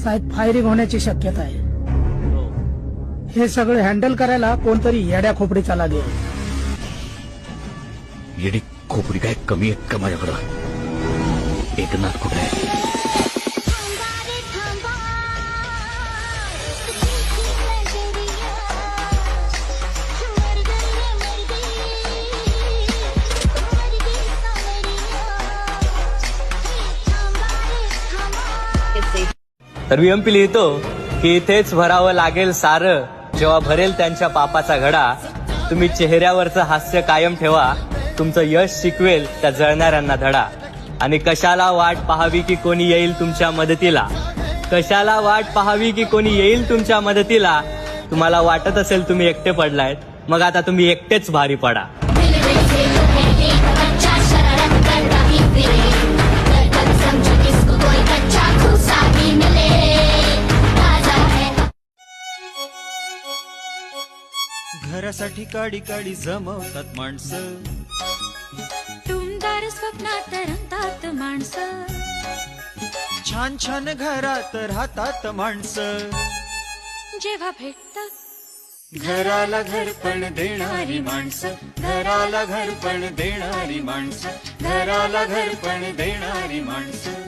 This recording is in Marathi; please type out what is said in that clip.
साहेब फायरिंग होण्याची शक्यता आहे. हे सगळं हँडल करायला कोणतरी येड्या खोपडीचा लागेल. येडी खोपडी काय कमी आहेत का माझ्याकडं? एकनाथ कुठे आहे? तर VMP लिहितो की इथेच भरावं लागेल सारं, जेव्हा भरेल त्यांच्या पापाचा घडा. तुम्ही चेहऱ्यावरचं हास्य कायम ठेवा, तुमचं यश शिकवेल त्या जळणाऱ्यांना धडा. आणि कशाला वाट पाहावी की कोणी येईल तुमच्या मदतीला, कशाला वाट पाहावी की कोणी येईल तुमच्या मदतीला. तुम्हाला वाटत असेल तुम्ही एकटे पडलायत, मग आता तुम्ही एकटेच भारी पडा. घरासाठी काडी काडी जमवतात माणसं, टुमदार स्वप्नात रंगतात माणसं, छान छान घरात राहतात माणसं. जेव्हा भेटतात घराला घर पण देणारी माणसं, घराला घर पण देणारी माणसं, घराला घर पण देणारी माणसं.